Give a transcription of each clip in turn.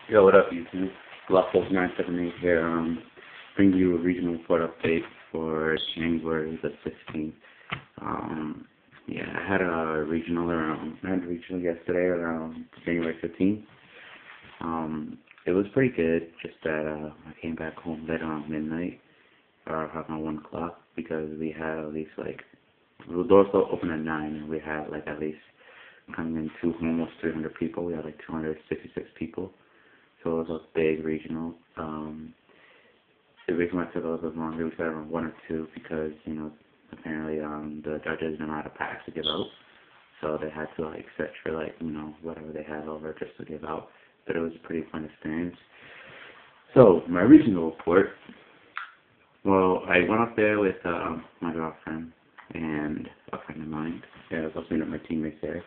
Yo, what up, YouTube? Glockfolk978 here. Bringing you a regional report update for January the 15th. Yeah, I had a regional yesterday around January 15th. It was pretty good, just that I came back home late around midnight, or around 1 o'clock, because we had at least, the doors still open at 9, and we had, at least coming in almost 300 people. We had, 266 people. So it was a big regional. The reason why it took a little bit longer, we started around 1 or 2 because, apparently the judges didn't have a pass to give out. So they had to search for whatever they had over just to give out. But it was a pretty fun experience. So my regional report, well, I went up there with my girlfriend and a friend of mine. Yeah, I was also with my teammates there.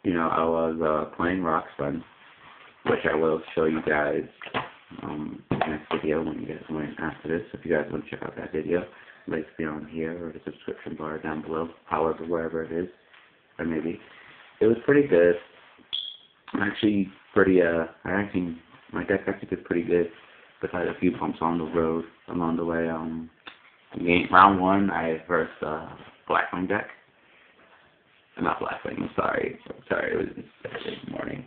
I was playing Rockfront, which I will show you guys in the next video when you guys went after this. If you guys want to check out that video, links be on here or the subscription bar down below, however, wherever it is, or maybe. It was pretty good. Actually, my deck actually did pretty good, but I had a few bumps on the road along the way. Round 1, I versed Blackwing deck. Not Blackwing, sorry, it was Saturday morning.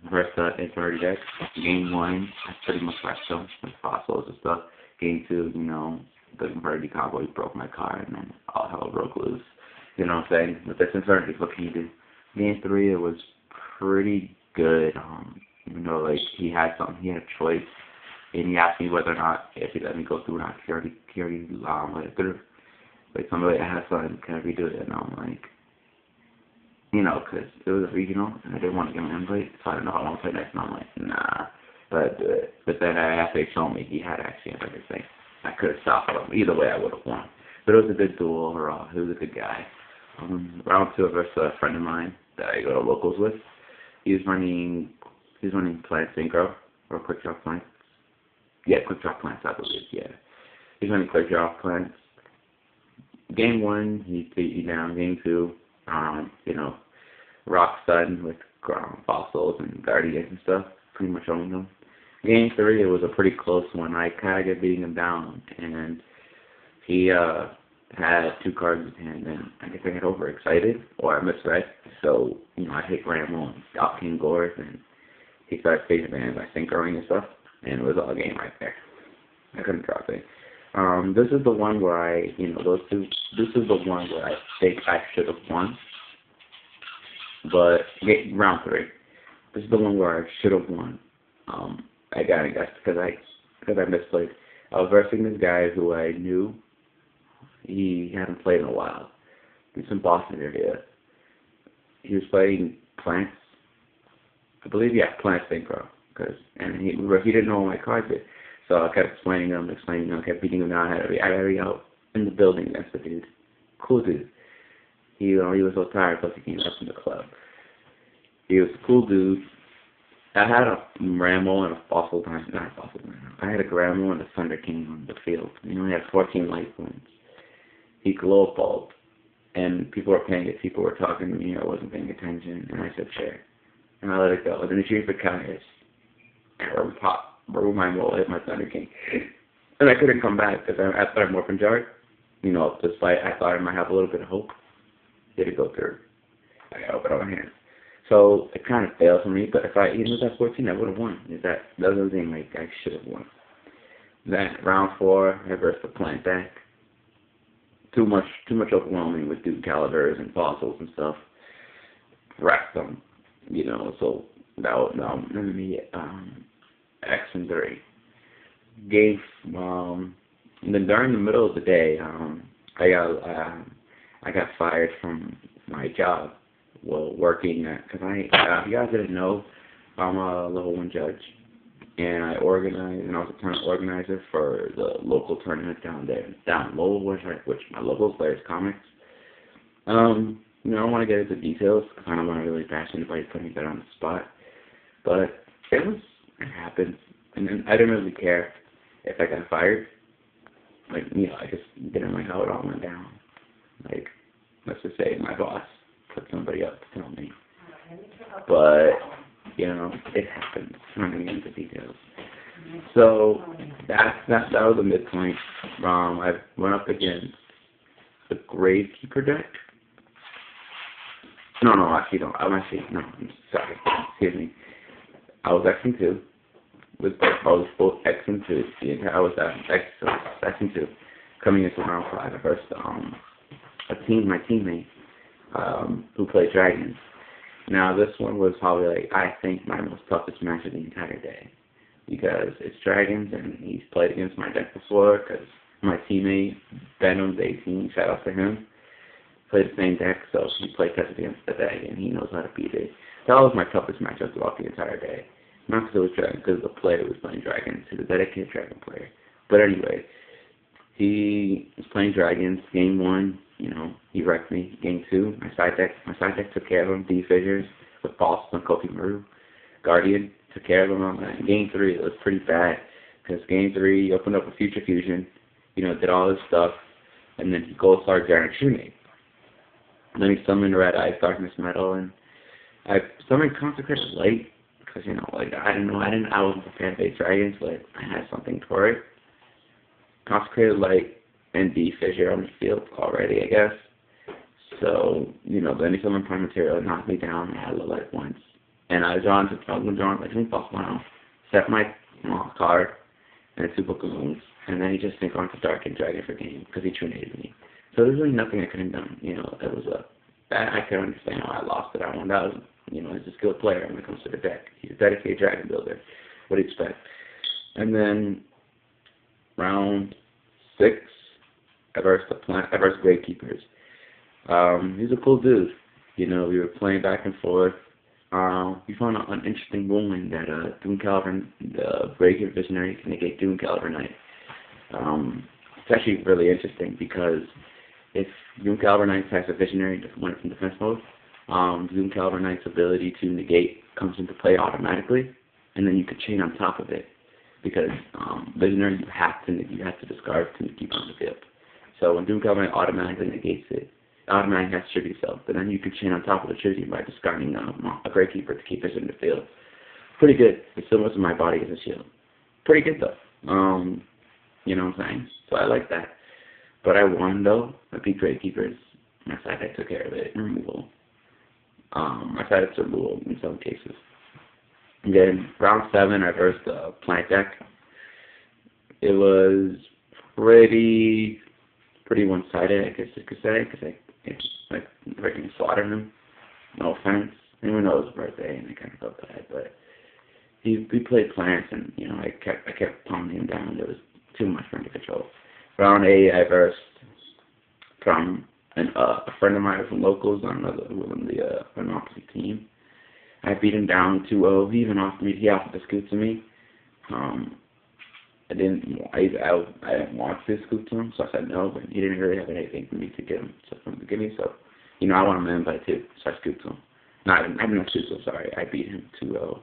Versus infernities deck. Game 1, I pretty much wrecked them with fossils and stuff. Game 2, the infernities combo broke my card, and then all hell broke loose. You know what I'm saying? With this infernities, what can you do? Game 3, it was pretty good. Even though he had a choice, and he asked me whether or not if he let me go through or not. He already let it through. Somebody asked him, can I redo it? And I'm because it was a regional, and I didn't want to give him an invite, so I don't know how I want to play next, and I'm like, nah, but do it. But then after he showed me, he had actually everything. I could have stopped him. Either way, I would have won. But it was a good duel overall. He was a good guy. Round 2 versus a friend of mine that I go to locals with. He's running Plant Synchro, or QUICKDRAW Plants. Yeah, QUICKDRAW Plants, I believe, yeah. He's running QUICKDRAW Plants. Game 1, he beat me down. Game 2, Rock Sun with fossils and guardians and stuff. Pretty much owned them. Game 3, it was a pretty close one. I kind of got beating him down, and he had 2 cards in hand, and I guess I got overexcited, or I misread. So, I hit Grandma and got King Gores, and he started facing man by synchroing and stuff, and it was all game right there. I couldn't drop it. This is the one where this is the one where I think I should have won. But, round 3. This is the one where I should have won. I got it, guys, because I misplayed. I was versing this guy who I knew he hadn't played in a while. He's in Boston area. He was playing Plants. I believe, yeah, Plants Synchro. And he didn't know what my cards did. So I kept explaining him, kept beating him down. I had to be out in the building next to the dude. Cool dude. He was so tired, plus he came up from the club. He was a cool dude. I had a Rambo and a Fossil Time. Not a Fossil Time. I had a Rambo and a Thunder King on the field. He only had 14 life points. He glow bulbed. And people were paying it. People were talking to me. I wasn't paying attention. And I said, sure. And I let it go. And then he cheered for counters. And pop. My roll hit my Thunder King. And I couldn't come back because I thought I'm Morphin Jar. Despite I thought I might have a little bit of hope. Did it go through? I got open on my hands. So it kind of failed for me, but if I was at 14, I would have won. That was the thing I should have won. Then round 4, I versed the Plant deck. Too much overwhelming with Duke calibers and fossils and stuff. Wrecked them, so that was me X and 3. Game and then during the middle of the day, I got fired from my job while working at, because if you guys didn't know, I'm a level 1 judge, and I organize, and I was a tournament organizer for the local tournament down low, which my local players comics. I don't want to get into details, because I'm not really passionate about putting that on the spot, but it happened, and then I didn't really care if I got fired. I just didn't like how it all went down. Let's just say my boss put somebody up to tell me. But You know, it happens. I'm not going to get into details. So that was a midpoint. I went up against the Gravekeeper deck. No, actually, no. I'm sorry. Excuse me. I was X and 2. I was both X and 2. I was X and 2. Coming into round 5, I versed my teammate, who played Dragons. Now, this one was probably, like, I think, my most toughest match of the entire day. Because it's Dragons, and he's played against my deck before, because my teammate, Venom's18, shout out to him, played the same deck, so he played test against the deck, and he knows how to beat it. That was my toughest matchup throughout the entire day. Not because it was Dragons, because the player was playing Dragons. He was a dedicated Dragon player. But anyway, he was playing Dragons. Game 1, you know, he wrecked me. Game 2, my side deck took care of him. D Fissures with Boss and Kofi Maru. Guardian took care of him on that. In Game 3, it was pretty bad, because Game 3, he opened up a Future Fusion, you know, did all this stuff, and then he Gold Star Garen Shunade. And then he summoned Red Eyes Darkness Metal, and I summoned Consecrated Light, because, you know, like, I wasn't prepared to face Dragons, but I had something for it. Consecrated Light and D Fissure on the field already, I guess. So, you know, then he summoned Prime Material, knocked me down, I had a little life once. And I was drawn like 3 buffs now. Set my card and 2 Book of Wounds, and then he just think on to Dark and Dragon for game, because he Trinated me. So there's really nothing I could have done. You know, it was I can understand how I lost it. I won. That was, you know, he's a skilled player when it comes to the deck. He's a dedicated Dragon builder. What do you expect? And then round 6, I versed Gravekeepers. He's a cool dude. You know, we were playing back and forth. We found an interesting ruling that Doom Caliber, the Gravekeeper Visionary, can negate Doom Caliber Knight. It's actually really interesting, because if Doom Caliber Knight has a Visionary when it's in defense mode, Doom Caliber Knight's ability to negate comes into play automatically, and then you could chain on top of it, because Visionary you have to discard to keep on the field. So when Doom Caliber Knight automatically negates it, automatically has to tribute itself, but then you can chain on top of the tribute by discarding a Gravekeeper to keep it in the field. Pretty good. It's so much of my body as a shield. Pretty good though. You know what I'm saying? So I like that. But I won though. I beat Gravekeepers. My side deck took care of it. Removal. My side deck's removal in some cases. And then round 7, I versed the plant deck. It was pretty one-sided, I guess you could say, because I freaking slaughtered him. No offense. Even though it was his birthday, and I kind of felt bad, but we played plants, and you know, I kept pounding him down. There was too much for him to control. Round 8, I versed from a friend of mine from locals on an opposite team. I beat him down 2-0. He offered to scoot to me. I didn't want to scoop to him, so I said no, but he didn't really have anything for me to give him, so you know, I want him to invite too, so I scooped to him. I didn't scoop to him, sorry, I beat him 2-0.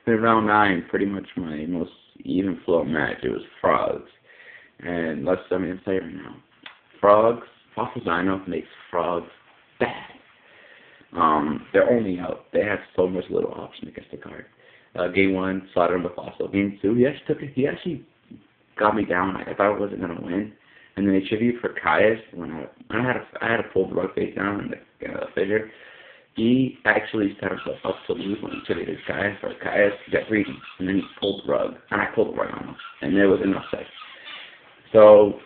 Then round 9, pretty much my most even flow match, it was Frogs. And let's tell right now. Frogs, Fossil Dino makes Frogs bad. They're only out. They have so much little option against the card. Game 1, slaughtered him with Fossil. Game 2, he actually got me down. I thought I wasn't gonna win. And then they tribute for Caius when I had to pull the rug face down in the fissure. He actually set himself up to lose when he tributed Caius. For Caius, he got greedy, and then he pulled the rug, and I pulled the rug on him, and there was enough sex. So,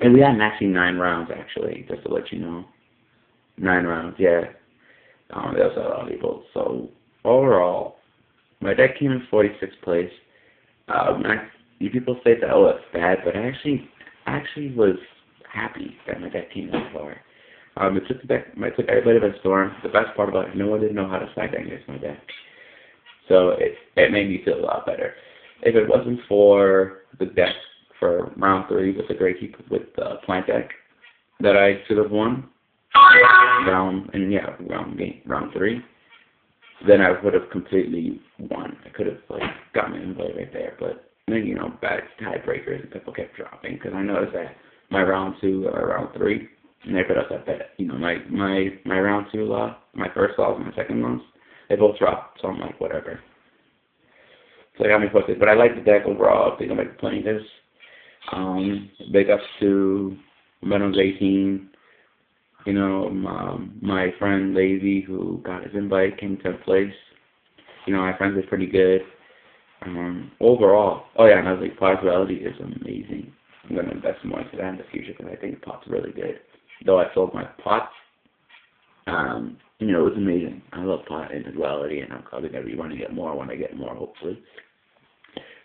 and we had actually 9 rounds actually, just to let you know. 9 rounds, yeah. They also had a lot of people. So overall, my deck came in 46th place. You people say that, oh, it's bad, but I actually was happy that my deck came that far. It took everybody by storm. The best part about it, no one didn't know how to side deck against my deck. So it made me feel a lot better. If it wasn't for the deck for round 3 with the Gravekeeper with the plant deck that I should have won, round 3, then I would have completely won. I could have got my invite right there, but then, you know, bad tiebreakers and people kept dropping, because I noticed that my round 2 or round 3, and they put us at that, you know, my round 2 loss, my first loss, and my second loss they both dropped, so I'm like, whatever. So they got me hooked. But I like the deck overall. I think I'm like playing this. Big ups to Venom's 18. You know, my friend Lazy, who got his invite, came to place. You know, my friends are pretty good. Overall, oh yeah, and I was like, Pot's Reality is amazing. I'm going to invest more into that in the future because I think Pot's really good. Though I sold my Pot, you know, it was amazing. I love Pot and Duality, and I'm probably going to be running it more when I get more, hopefully.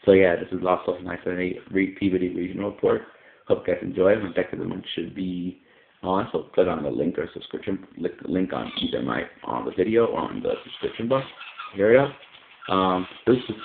So yeah, this is Lost Souls 978 Peabody Regional Report. Hope you guys enjoy. My deck of the month should be on, so click on the link or subscription, link on either on the video or on the description box. Here we go. This is